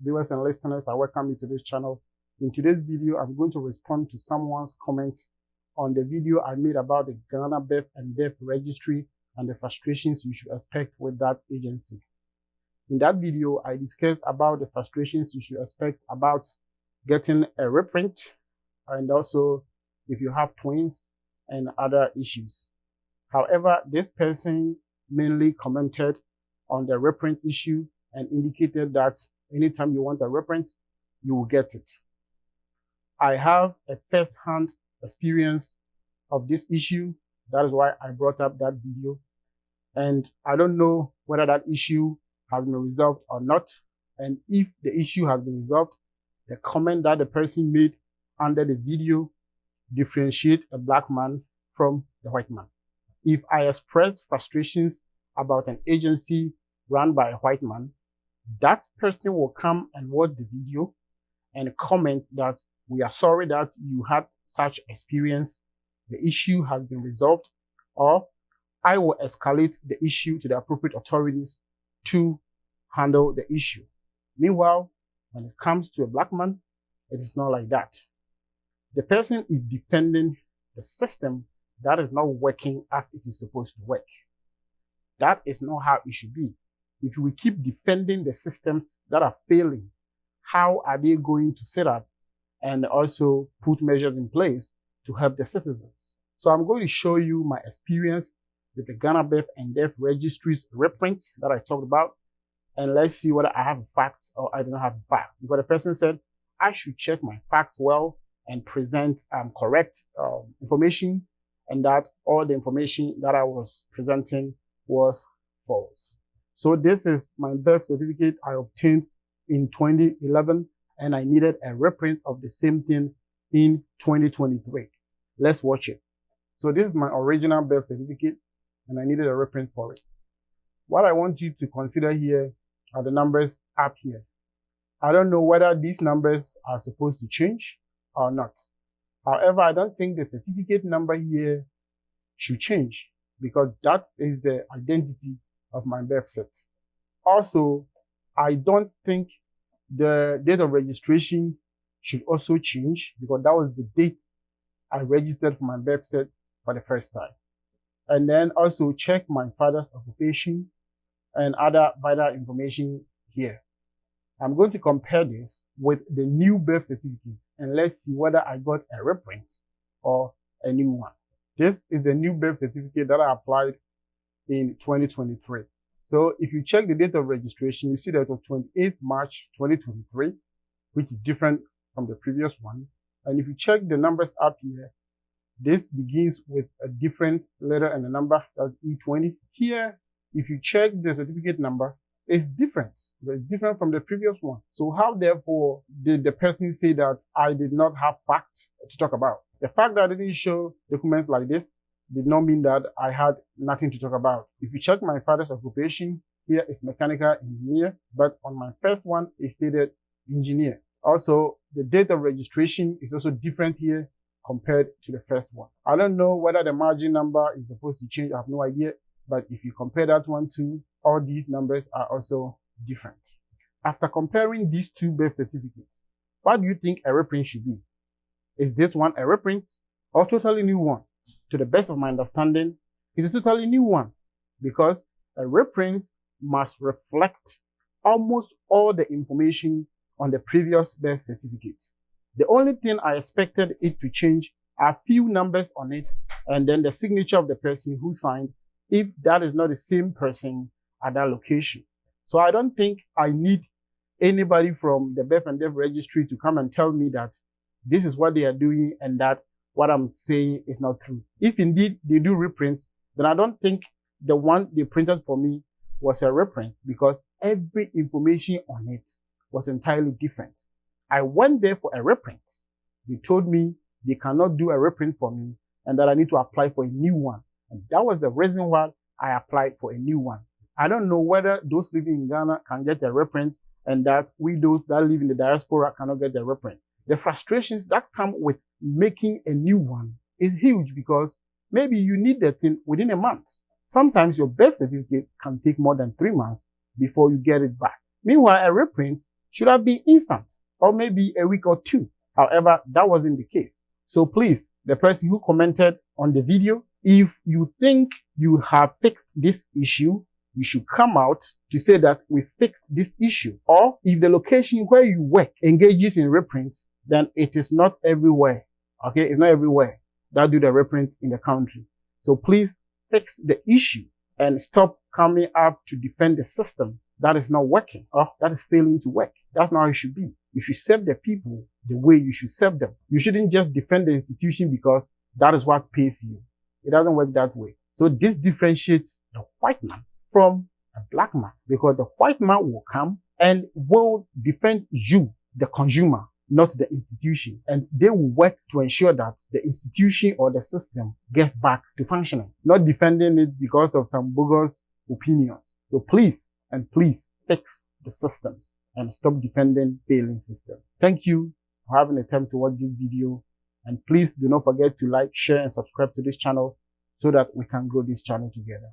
viewers and listeners, I welcome you to this channel. In today's video, I'm going to respond to someone's comment on the video I made about the Ghana Birth and Death Registry and the frustrations you should expect with that agency. In that video, I discussed about the frustrations you should expect about getting a reprint, and also if you have twins and other issues. However, this person mainly commented on the reprint issue and indicated that anytime you want a reprint, you will get it. I have a first-hand experience of this issue. That is why I brought up that video. And I don't know whether that issue has been resolved or not. And if the issue has been resolved, the comment that the person made under the video differentiate a black man from the white man. If I expressed frustrations about an agency run by a white man, that person will come and watch the video and comment that we are sorry that you had such experience. The issue has been resolved, or I will escalate the issue to the appropriate authorities to handle the issue. Meanwhile, when it comes to a black man, it is not like that. The person is defending the system that is not working as it is supposed to work. That is not how it should be. If we keep defending the systems that are failing, how are they going to set up and also put measures in place to help the citizens? So I'm going to show you my experience with the Ghana Birth and Death Registry's reprint that I talked about. And let's see whether I have a fact or I don't have a fact. Because the person said I should check my facts well and present correct information, and that all the information that I was presenting was false. So this is my birth certificate I obtained in 2011, and I needed a reprint of the same thing in 2023. Let's watch it. So this is my original birth certificate, and I needed a reprint for it. What I want you to consider here are the numbers up here. I don't know whether these numbers are supposed to change or not. However, I don't think the certificate number here should change, because that is the identity of my birth set. Also, I don't think the date of registration should also change, because that was the date I registered for my birth set for the first time. And then also check my father's occupation and other vital information here. I'm going to compare this with the new birth certificate, and let's see whether I got a reprint or a new one. This is the new birth certificate that I applied in 2023. So if you check the date of registration, you see that it was 28th March 2023, which is different from the previous one. And if you check the numbers up here, this begins with a different letter and a number, that's E20. Here, if you check the certificate number, it's different. It's different from the previous one. So how, therefore, did the person say that I did not have facts to talk about? The fact that I didn't show documents like this did not mean that I had nothing to talk about. If you check my father's occupation, here is mechanical engineer, but on my first one, it stated engineer. Also, the date of registration is also different here compared to the first one. I don't know whether the margin number is supposed to change. I have no idea. But if you compare that one to, all these numbers are also different. After comparing these two birth certificates, what do you think a reprint should be? Is this one a reprint or totally new one? To the best of my understanding, it's a totally new one, because a reprint must reflect almost all the information on the previous birth certificate. The only thing I expected it to change are a few numbers on it, and then the signature of the person who signed, if that is not the same person at that location. So I don't think I need anybody from the Birth and Death Registry to come and tell me that this is what they are doing and that what I'm saying is not true. If indeed they do reprints, then I don't think the one they printed for me was a reprint, because every information on it was entirely different. I went there for a reprint. They told me they cannot do a reprint for me and that I need to apply for a new one. And that was the reason why I applied for a new one. I don't know whether those living in Ghana can get a reprint and that we, those that live in the diaspora, cannot get a reprint. The frustrations that come with making a new one is huge, because maybe you need the thing within a month. Sometimes your birth certificate can take more than 3 months before you get it back. Meanwhile, a reprint should have been instant, or maybe a week or two. However, that wasn't the case. So please, the person who commented on the video, if you think you have fixed this issue, you should come out to say that we fixed this issue. Or if the location where you work engages in reprint, then it is not everywhere. Okay, it's not everywhere that do the reprint in the country. So please fix the issue and stop coming up to defend the system that is not working or that is failing to work. That's not how it should be. You should serve the people the way you should serve them. You shouldn't just defend the institution because that is what pays you. It doesn't work that way. So this differentiates the white man from a black man, because the white man will come and will defend you, the consumer, not the institution. And they will work to ensure that the institution or the system gets back to functioning, not defending it because of some bogus opinions. So please fix the systems and stop defending failing systems. Thank you for having the time to watch this video. And please do not forget to like, share, and subscribe to this channel so that we can grow this channel together.